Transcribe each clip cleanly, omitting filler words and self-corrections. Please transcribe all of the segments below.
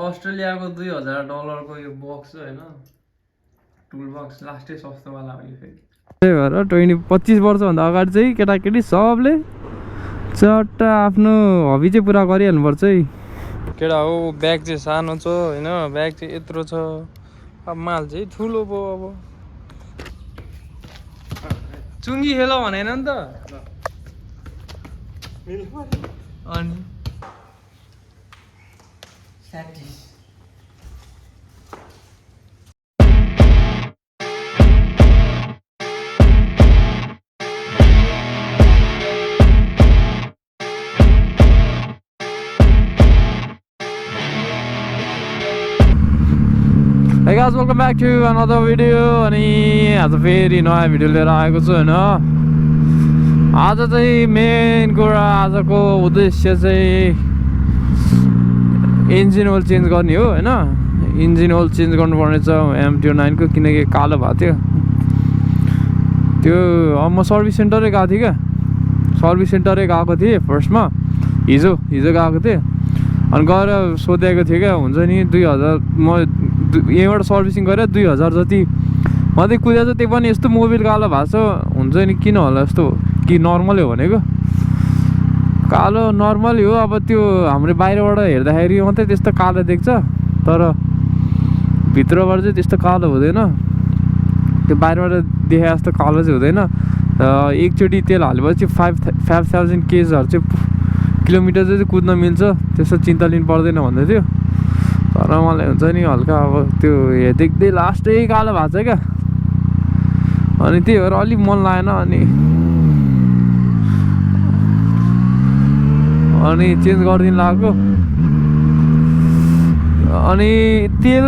अस्ट्रेलियाको $2000 को यो बक्स हैन टुलबक्स लास्टै सस्तो वाला हो यो फेरि त्यही भएर 25 वर्षभन्दा अगाडि चाहिँ केटाकेटी सबले चट्ट आफ्नो हबी चाहिँ पुरा गरिहाल्नुपर्छ है केटा हो ब्याग चाहिँ सानो छ हैन ब्याग चाहिँ यत्रो छ अब माल चाहिँ ठुलो पो अब चुङ्गी खेल भनेन नि त अनि Hey guys, welcome back to another video अनि आज फेरि नयाँ भिडियो लिएर आएको छु हैन आज चाहिँ मेन कुरा आजको उद्देश्य चाहिँ इन्जिन ओइल चेन्ज गर्ने हो हैन इन्जिन ओइल चेन्ज गर्नुपर्ने छ MT-09 को किनकि कालो भएको थियो त्यो म सर्भिस सेन्टरै गएको थिएँ क्या सर्भिस सेन्टरै गएको थिएँ फर्स्टमा हिजो गएको थिएँ अनि गएर सोधेको थिएँ क्या हुन्छ नि 2000 म यहीँबाट सर्भिसिङ गरेर 2000 जति मात्रै कुदेको छ त्यो पनि यस्तो मोबिल कालो भएको छ हुन्छ नि किन होला यस्तो कि नर्मलै हो भनेको कालो नर्मलै हो अब त्यो हाम्रो बाहिरबाट हेर्दाखेरि मात्रै त्यस्तो कालो देख्छ तर भित्रबाट चाहिँ त्यस्तो कालो हुँदैन त्यो बाहिरबाट देखे जस्तो कालो चाहिँ हुँदैन एकचोटि तेल हालेपछि 5000 केजहरू चाहिँ किलोमिटर चाहिँ कुद्न मिल्छ त्यस्तो चिन्ता लिनु पर्दैन भन्दै थियो तर मलाई हुन्छ नि हल्का अब त्यो देख्दै लास्टै कालो भएको छ क्या अनि त्यही भएर अलिक मन लागेन अनि चेन्ज गरिदिनु लाग्यो अनि तेल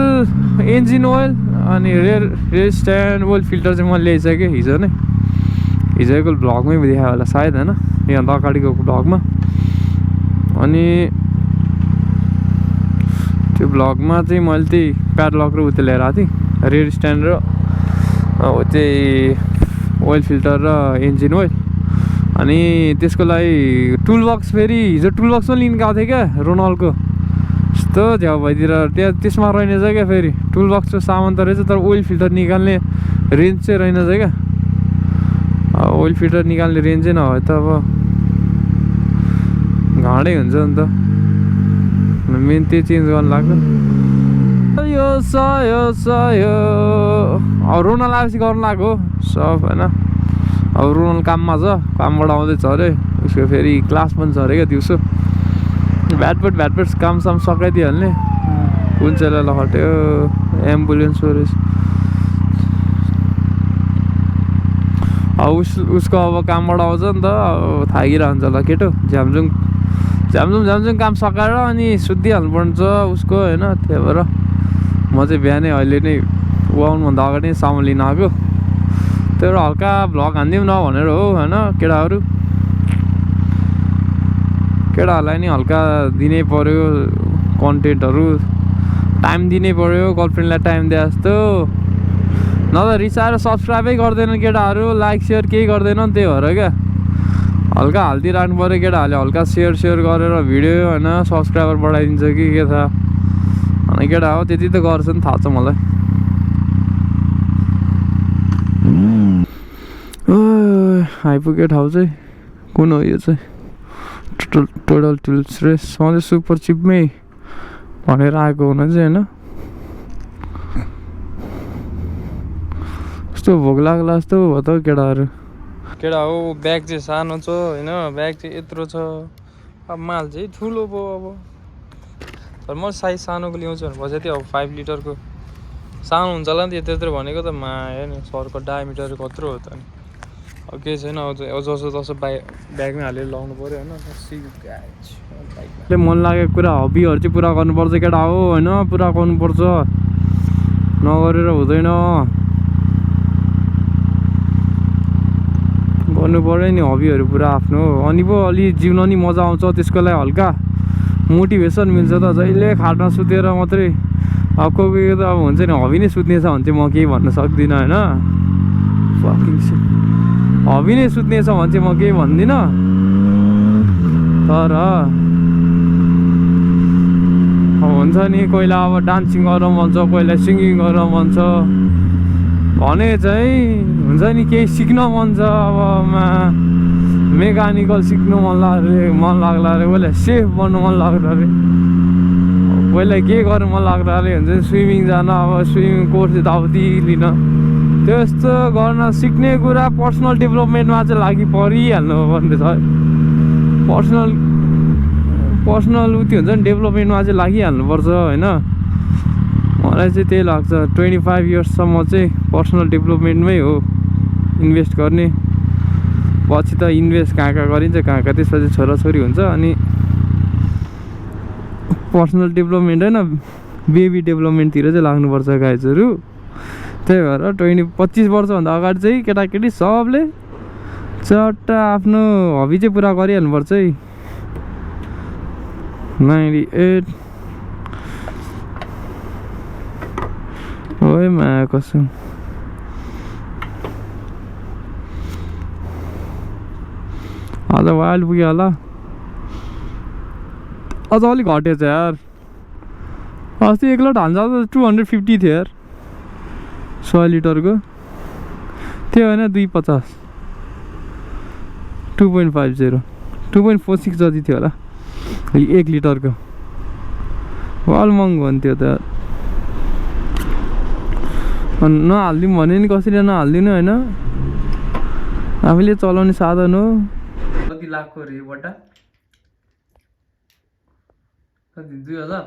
इन्जिन ओइल अनि रेयर स्ट्यान्ड ओइल फिल्टर चाहिँ मैले ल्याइसकेँ हिजोको भ्लगमै देखायो होला सायद होइन यहाँ अगाडिको भ्लगमा अनि त्यो भ्लगमा चाहिँ मैले त्यही प्याडलक र उयो लिएर आएको थिएँ रेड स्ट्यान्ड र त्यही ओइल फिल्टर र इन्जिन ओइल अनि त्यसको लागि टुलबक्स फेरि हिजो टुलबक्स पनि लिनु गएको थिएँ क्या रोनलको यस्तो झ्याउ भइदिएर त्यसमा रहेनछ क्या फेरि टुलबक्सको सामान त रहेछ तर ओइल फिल्टर निकाल्ने रेन्ज चाहिँ रहेनछ क्या ओइल फिल्टर निकाल्ने रेन्ज चाहिँ नभए त अब घाँडै हुन्छ नि त मेन त्यो चेन्ज गर्नु लाग्यो यो अब रोनल आएपछि गर्नु लाग्यो सब होइन अब रोनल काममा छ कामबाट आउँदैछ अरे उसको फेरि क्लास पनि छ अरे क्या दिउँसो भ्याटपेट कामसाम सकाइदिइहाल्ने कुन चाहिँ लखट्यो एम्बुलेन्स रहेछ अब उसको अब कामबाट आउँछ नि त अब थाकिरहन्छ होला केटो झ्यामझुङ काम सकाएर अनि सुत्दिहाल्नु पर्छ उसको होइन त्यही भएर म चाहिँ बिहानै अहिले नै आउनुभन्दा अगाडि नै सामान लिन आएको त्यही भएर हल्का भ्लग हानिदिउँ न भनेर हो होइन केटाहरूलाई नि हल्का दिनै पर्यो कन्टेन्टहरू टाइम दिनै पर्यो गर्लफ्रेन्डलाई टाइम दिए जस्तो न त रिसाएर सब्सक्राइबै गर्दैन केटाहरू लाइक सेयर केही गर्दैन त्यही भएर क्या हल्का हालिदिइराख्नु पऱ्यो केटाहरूले हल्का सेयर गरेर भिडियो होइन सब्सक्राइबर बढाइदिन्छ कि के थाहा अनि केटा हो त्यति त गर्छ नि थाहा छ मलाई आइपुग्यो ठाउँ चाहिँ कुन हो यो चाहिँ टोटल टुल्स रेस म चाहिँ सुपर चिपमै भनेर आएको हुन चाहिँ होइन कस्तो भोक लाग्ला जस्तो भयो त केटाहरू केटा हो ब्याग चाहिँ सानो छ होइन ब्याग चाहिँ यत्रो छ अब माल चाहिँ ठुलो पो अब तर म साइज सानोको ल्याउँछु भने बसेको थिएँ अब 5 लिटरको सानो हुन्छ होला नि त्यत्रो भनेको त माया नि सरको डायमिटर कत्रो हो त नि अब केही छैन अब जसो ब्यागमै हालेर लाउनु पऱ्यो होइन मन लागेको कुरा हबीहरू चाहिँ पुरा गर्नुपर्छ केटा हो होइन पुरा गर्नुपर्छ नगरेर हुँदैन गर्नु पऱ्यो नि हबीहरू पुरा आफ्नो अनि पो अलि जिउन नि मजा आउँछ त्यसको लागि हल्का मोटिभेसन मिल्छ त जहिले खाटमा सुतेर मात्रै अब कोही त अब हुन्छ नि हबी नै सुत्ने छ भने चाहिँ म केही भन्न सक्दिनँ होइन हबी नै सुत्ने छ भने चाहिँ म केही भन्दिनँ तर हुन्छ नि कोहीलाई अब डान्सिङ गर्न मन छ, कोहीलाई सिङ्गिङ गर्न मन छ भने चाहिँ हुन्छ नि केही सिक्न मन छ, अब मेकानिकल सिक्नु मन लाग्ला अरे, कोहीलाई सेफ बन्नु मन लाग्ला अरे, कोहीलाई के गर्नु मन लाग्ला अरे हुन्छ नि स्विमिङ जान, अब स्विमिङ कोर्स यताउति लिन, त्यस्तो गर्न सिक्ने कुरा पर्सनल डेभलपमेन्टमा चाहिँ लागि परिहाल्नु पर्ने छ। पर्सनल उति हुन्छ नि डेभलपमेन्टमा चाहिँ लागिहाल्नुपर्छ होइन। मलाई चाहिँ त्यही लाग्छ 25 इयर्ससम्म चाहिँ पर्सनल डेभलपमेन्टमै हो इन्भेस्ट गर्ने। पछि त इन्भेस्ट कहाँ गरिन्छ कहाँ त्यसपछि छोराछोरी हुन्छ, अनि पर्सनल डेभलपमेन्ट होइन बेबी डेभलपमेन्टतिर चाहिँ लाग्नुपर्छ गाइजहरू। त्यही भएर 25 वर्षभन्दा अगाडि चाहिँ केटाकेटी सबले चट्टा आफ्नो हबी चाहिँ पुरा गरिहाल्नुपर्छ है। 98 ओए माया कसम आज वाइल्ड पुग्यो होला, अझ अलिक घटेछ यार। अस्ति 1 लट हाल्छ त 250 थियो यार 100 लिटरको, त्यो होइन 250 2.50 2.46 जति थियो होला 1 लिटरको। वाल महँगो हुन्थ्यो त, नहालिदिउँ भने नि कसरी नहालिदिनु होइन, आफैले चलाउने साधन हो। कति लाखको रे बट्टा, कति 2000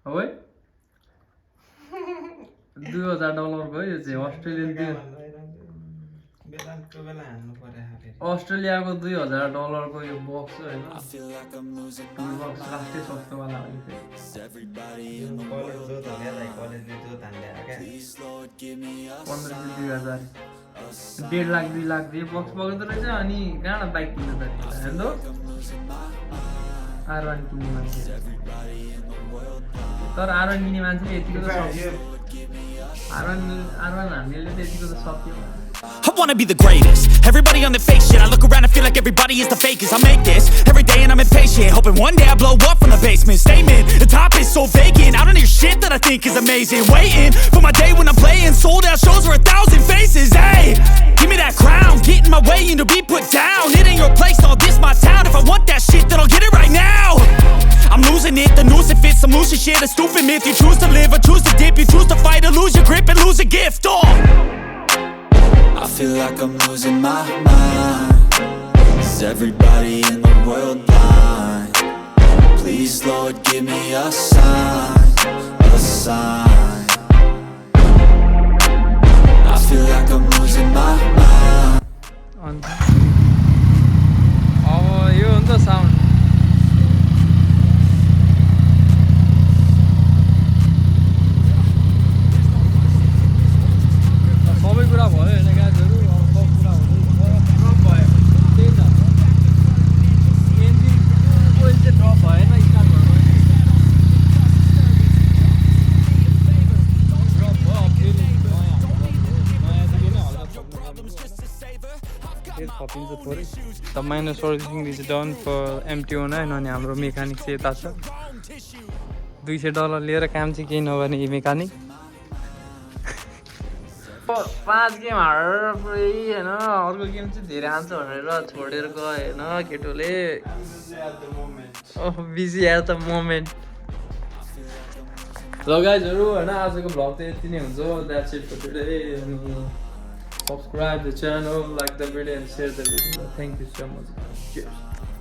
हो है, $2000 है यो चाहिँ अस्ट्रेलियन। अस्ट्रेलियाको $2000 को यो बक्स होइन, टुलबक्स लास्टै सस्तोवाला हो। 15,000 1.5 लाख 2 लाख दिए बक्स बगाउँदो रहेछ। अनि कहाँबाट बाइक किन्नु त हेर्नु R1 किन्ने मान्छे, तर R1 किन्ने मान्छेले यतिको त सक्यो, R1 हामीले त यतिको त सक्यो। I wanna be the greatest. Everybody on the fake shit. I look around and feel like everybody is the fakest. I make this every day and I'm impatient, hoping one day I blow up from the basement. Statement, the top is so vacant. I don't hear shit that I think is amazing. Waiting for my day when I'm playing sold out shows for 1,000 faces. Hey, give me that crown, get in my way and to be put down. It ain't your place, all this my town. If I want that shit, then I'll get it right now. I'm losing it, the noose it fits. I'm losing shit, a stupid myth. You choose to live or choose to dip. You choose to fight or lose your grip and lose a gift. I feel like I'm losing my mind. Is everybody in the world blind? Please, Lord, give me a sign, a sign. I feel like I'm losing my mind. अब यो हो नि त sound, सबै कुरा भयो होइन गाजहरू, अब सब कुरा ड्रप भयो। त्यही त इन्जिन ओइल चाहिँ ड्रप भएन, स्टार्ट भयो ड्रप भयो। अब फेरि नयाँ त किन हल्का फेरि थपिन्छ थोरै। The minor servicing is done for MT-09 अनि हाम्रो मेकानिक चाहिँ यता छ। $200 लिएर काम चाहिँ केही नगर्ने यी मेकानिक। 5 गेम हारेर पुरै होइन, अर्को गेम चाहिँ धेरै हान्छ भनेर छोडेर गयो होइन केटोले। Busy at the moment. ल गाइजहरू होइन आजको भ्लग त यति नै हुन्छ। That's it for today. अनि subscribe the channel, like the video and share the video. Thank you so much.